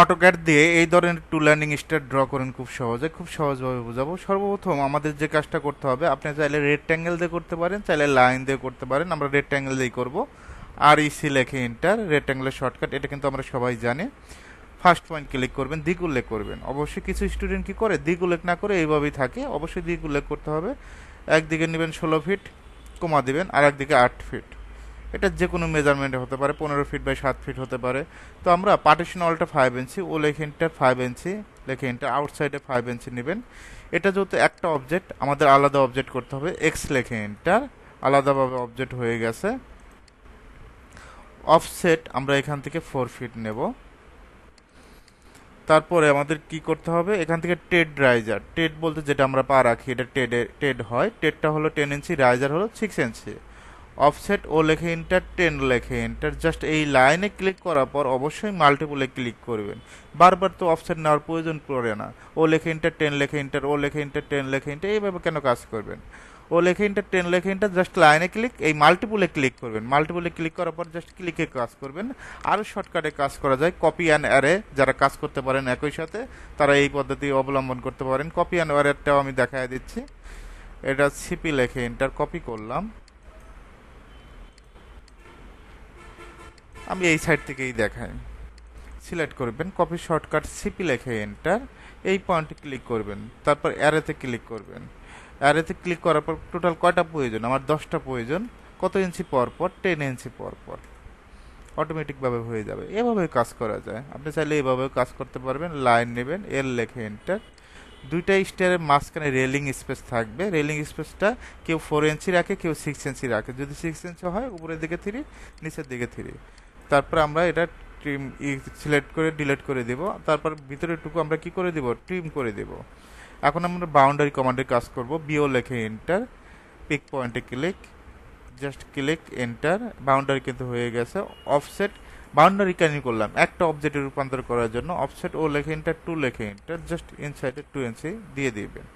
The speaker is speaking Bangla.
অটোক্যাড দিয়ে এই ধরনের টু লার্নিং স্টার ড্র করেন খুব সহজে, খুব সহজভাবে বোঝাবো। সর্বপ্রথম আমাদের যে কাজটা করতে হবে, আপনি চাইলে রেক্ট্যাঙ্গেল দিয়ে করতে পারেন, চাইলে লাইন দিয়ে করতে পারেন। আমরা রেক্ট্যাঙ্গেল দিয়েই করবো। আর ইসি লেখে এন্টার, রেক্ট্যাঙ্গেলের শর্টকাট, এটা কিন্তু আমরা সবাই জানি। ফার্স্ট পয়েন্ট ক্লিক করবেন, দ্বিগুণ উল্লেখ করবেন। অবশ্যই কিছু স্টুডেন্ট কি করে দ্বিগুণ উল্লেখ না করে এইভাবেই থাকে, অবশ্যই দ্বিগুণ উল্লেখ করতে হবে। একদিকে নেবেন 16 ফিট, কমা দিবেন, আর একদিকে 8 ফিট। এটা যে কোনো মেজারমেন্ট হতে পারে, 15 ফিট বাই 7 ফিট হতে পারে। তো আমরা পার্টিশন অলটা 5 ইঞ্চি, ও লেখে এন্টার 5 ইঞ্চি, লেখে এন্টার, আউটসাইডে 5 ইঞ্চি নেবেন। এটা যেহেতু একটা অবজেক্ট, আমাদের আলাদা অবজেক্ট করতে হবে। এক্স লেখে এন্টার, আলাদাভাবে অবজেক্ট হয়ে গেছে। অফসেট আমরা এখান থেকে 4 ফিট নেব। তারপরে আমাদের কি করতে হবে, এখান থেকে টেড রাইজার, টেড বলতে যেটা আমরা পা রাখি, এটা টেড হয়। টেডটা হলো 10 ইঞ্চি, রাইজার হলো 6 ইঞ্চি। অফসেট ও লেখে এন্টার, 10 লেখে এন্টার। জাস্ট এই লাইনে ক্লিক করার পর অবশ্যই মাল্টিপলে ক্লিক করবেন। বারবার তো অফসেট নেওয়ার প্রয়োজন পড়ে না। ও লেখে এন্টার, 10 লেখে এন্টার, ও লেখে এন্টার, 10 লেখে এন্টার। এইভাবে কেন কাজ করবেন? ও লেখে এন্টার, 10 লেখে এন্টার, জাস্ট লাইনে ক্লিক, এই মাল্টিপলে ক্লিক করবেন। মাল্টিপলে ক্লিক করার পর জাস্ট ক্লিকে কাজ করবেন। আরও শর্টকাটে কাজ করা যায়, কপি অ্যান্ড অ্যারে। যারা কাজ করতে পারেন একই সাথে, তারা এই পদ্ধতি অবলম্বন করতে পারেন। কপি অ্যান্ড অ্যারেটাও আমি দেখায় দিচ্ছি। এটা সিপি লেখে এন্টার, কপি করলাম। আমি এই সাইড থেকেই দেখাই। সিলেক্ট করবেন, কপি শর্টকাট, সিপি লেখে এন্টার, এই পয়েন্টে ক্লিক করবেন। তারপর অ্যারেতে ক্লিক করবেন। অ্যারেতে ক্লিক করার পর টোটাল কয়টা প্রয়োজন? আমার 10টা প্রয়োজন। কত ইঞ্চি পর পর? 10 ইঞ্চি পর পর। অটোমেটিকভাবে হয়ে যাবে। এভাবে কাজ করা যায়। আপনি চাইলে এভাবেও কাজ করতে পারবেন। লাইন নেবেন, এল লেখে এন্টার। দুইটা স্টারের মাঝখানে রেলিং স্পেস থাকবে। রেলিং স্পেসটা কেউ 4 ইঞ্চি রাখে, কেউ 6 ইঞ্চি রাখে। যদি 6 ইঞ্চি হয় উপরের দিকে 3, নিচের দিকে 3। তারপর আমরা এটা ট্রিম সিলেক্ট করে ডিলিট করে দেব। তারপর ভিতরেরটুকু আমরা কি করে দেব? ট্রিম করে দেব। এখন আমরা বাউন্ডারি কমান্ডের কাজ করব। বিও লেখে এন্টার, পিক পয়েন্টে click, just click enter. Boundary কিন্তু হয়ে গেছে। অফসেট বাউন্ডারি কেন করলাম? একটা অবজেক্টে রূপান্তর করার জন্য। অফসেট ও লেখে এন্টার, 2 লেখে এন্টার, জাস্ট ইনসাইডে 2 ইঞ্চি দিয়ে দিবেন।